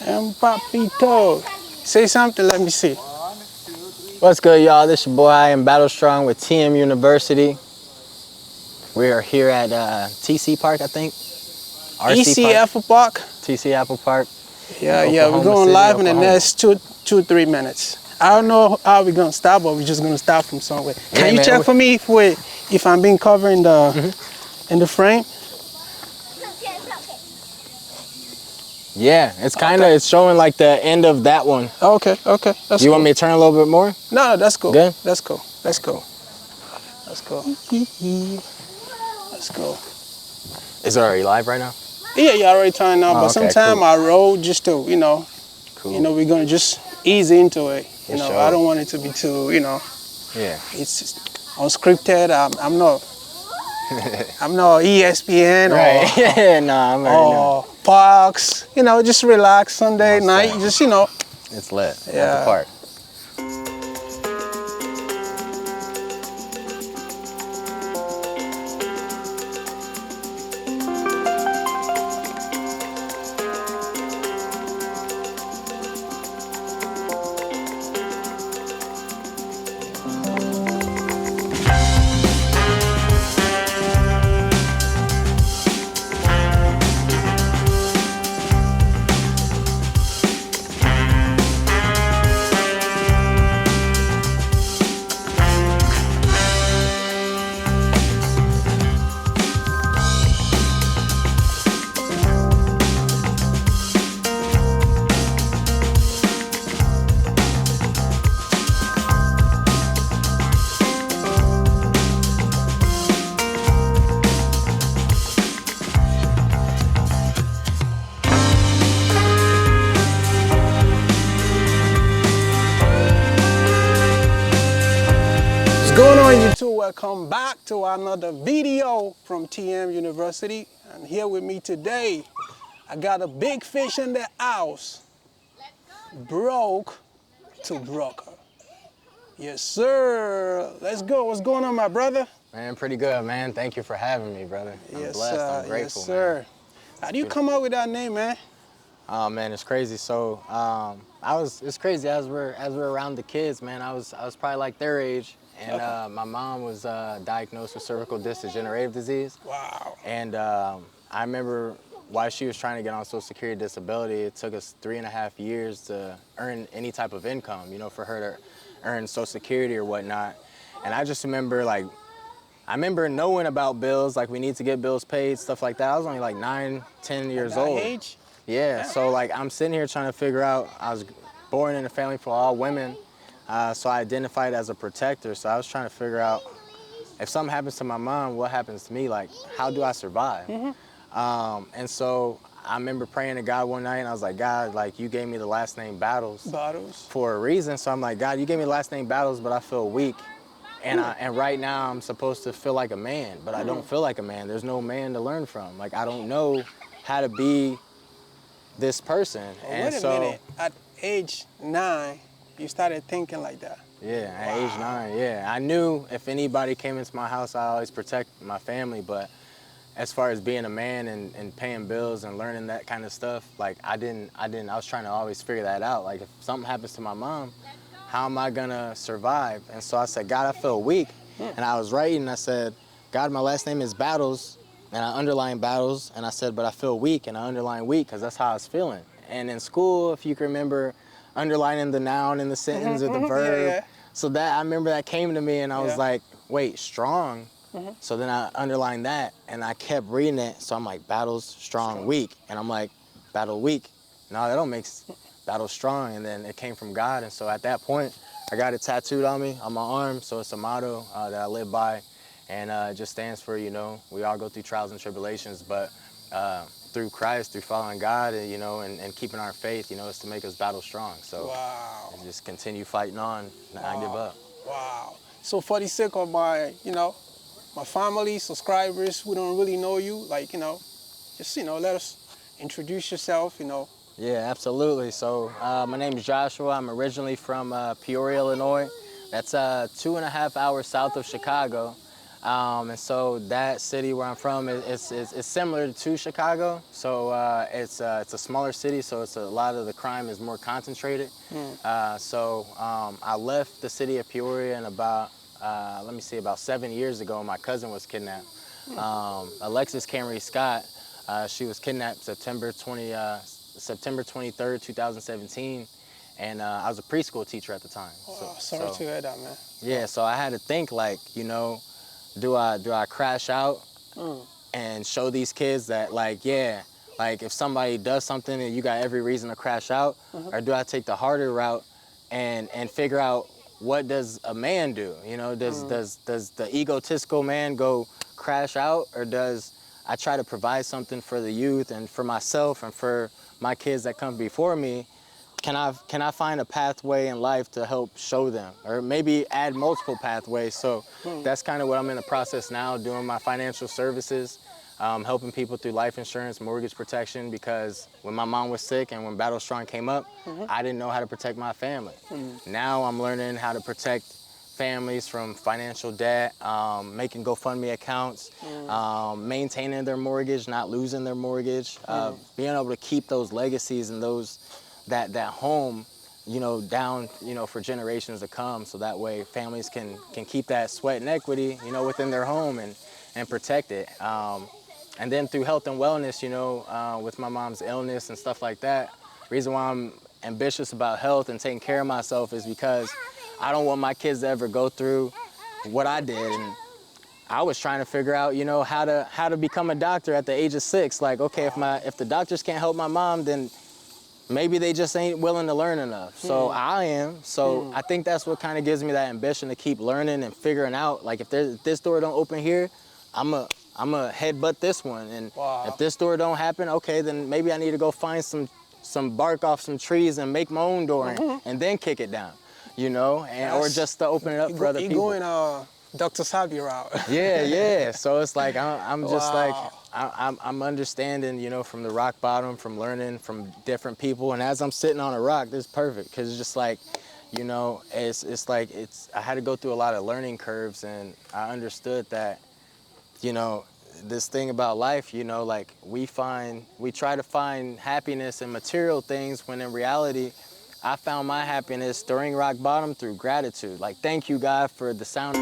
And Papito. Say something, let me see. What's good, y'all? This your boy, I am Battle Strong with TM University. We are here at TC Park, I think. RC Park. ECF Park. TC Apple Park. Yeah, we're Oklahoma going City, live in the Oklahoma. next 3 minutes. I don't know how we're gonna start, but we're just gonna start from somewhere. Can you man, check for me if I'm being covered in the frame? Yeah, it's it's showing like the end of that one. Okay, that's You cool. want me to turn a little bit more? No, that's cool. Good? That's cool. Let's go. Let's go. Let's go. Is it already live right now? Yeah, you already turned on, but okay, sometimes cool. I roll just to, Cool. we're gonna just ease into it. For sure. I don't want it to be too, Yeah. it's unscripted. I'm not ESPN Right. Yeah, nah, I'm already know. or Fox. Just relax Sunday night. Right. Just It's lit at Yeah. the park. What's going on, YouTube? Welcome back to another video from TM University. And here with me today, I got a big fish in the house. Broke to broker. Yes, sir. Let's go. What's going on, my brother? Man, pretty good, man. Thank you for having me, brother. I'm Yes, blessed. sir. I'm grateful, yes, sir. man. How do you come up with that name, man? Oh man, it's crazy. So it's crazy as we're around the kids, man. I was probably like their age, and my mom was diagnosed with cervical disc degenerative disease. Wow. And I remember while she was trying to get on Social Security disability, it took us 3.5 years to earn any type of income, for her to earn Social Security or whatnot. And I just remember I remember knowing about bills, like we need to get bills paid, stuff like that. I was only like 9, 10 years At that old. age? Yeah, so I'm sitting here trying to figure out, I was born in a family for all women, so I identified as a protector. So I was trying to figure out if something happens to my mom, what happens to me? Like, how do I survive? And so I remember praying to God one night, and I was like, God, like you gave me the last name Battles Bottles. for a reason. So I'm like, God, you gave me the last name Battles, but I feel weak. And right now I'm supposed to feel like a man, but I don't feel like a man. There's no man to learn from. Like, I don't know how to be this person. Well, And wait a so, minute. At age 9, you started thinking like that. yeah, at age 9, yeah. I knew if anybody came into my house, I always protect my family, but as far as being a man and paying bills and learning that kind of stuff, like I was trying to always figure that out. Like if something happens to my mom, how am I gonna survive? And so I said, God, I feel weak. And I was writing, I said, God, my last name is Battles, and I underlined Battles, and I said, but I feel weak, and I underlined weak, because that's how I was feeling. And in school, if you can remember, underlining the noun in the sentence or the verb, Yeah. so that, I remember that came to me, and I was Yeah. like, wait, strong? So then I underlined that, and I kept reading it, so I'm like, Battles, strong, weak. And I'm like, battle weak. No, that don't make battle strong, and then it came from God, and so at that point, I got it tattooed on me, on my arm, so it's a motto that I live by, and it just stands for, we all go through trials and tribulations, but through Christ, through following God, and keeping our faith, is to make us battle strong. So Wow. just continue fighting on, not give up. Wow. So for the sake of my, my family, subscribers who don't really know you, like, just, let us introduce yourself, Yeah, absolutely. So my name is Joshua. I'm originally from Peoria, Illinois. That's 2.5 hours south of Chicago. And so that city where I'm from it's similar to Chicago. So it's a smaller city, so it's a lot of the crime is more concentrated. So I left the city of Peoria in about, about 7 years ago. My cousin was kidnapped. Alexis Camry Scott, she was kidnapped September 23rd, 2017. And I was a preschool teacher at the time. Oh, sorry to hear that, man. Yeah, so I had to think like, do I crash out and show these kids that like, yeah, like if somebody does something and you got every reason to crash out, or do I take the harder route and figure out what does a man do? Does the egotistical man go crash out, or does I try to provide something for the youth and for myself and for my kids that come before me? Can I find a pathway in life to help show them, or maybe add multiple pathways? So that's kind of what I'm in the process now, doing my financial services, helping people through life insurance, mortgage protection, because when my mom was sick and when Battle Strong came up, I didn't know how to protect my family. Now I'm learning how to protect families from financial debt, making GoFundMe accounts, maintaining their mortgage, not losing their mortgage, being able to keep those legacies and that home, down, for generations to come. So that way families can keep that sweat and equity, within their home and protect it. And then through health and wellness, with my mom's illness and stuff like that, reason why I'm ambitious about health and taking care of myself is because I don't want my kids to ever go through what I did. And I was trying to figure out, how to become a doctor at the age of 6. Like, okay, if the doctors can't help my mom, then maybe they just ain't willing to learn enough. So I am. So I think that's what kind of gives me that ambition to keep learning and figuring out, like, if this door don't open here, I'm a headbutt this one. And if this door don't happen, okay, then maybe I need to go find some bark off some trees and make my own door and then kick it down, or just to open it up for other people. You're going Dr. Sabi route. Yeah. So it's like, I'm just like, Wow. I'm understanding, from the rock bottom, from learning from different people. And as I'm sitting on a rock, this is perfect, because it's just like, I had to go through a lot of learning curves, and I understood that, this thing about life, like we try to find happiness in material things, when in reality, I found my happiness during rock bottom through gratitude. Like, thank you, God, for the sound.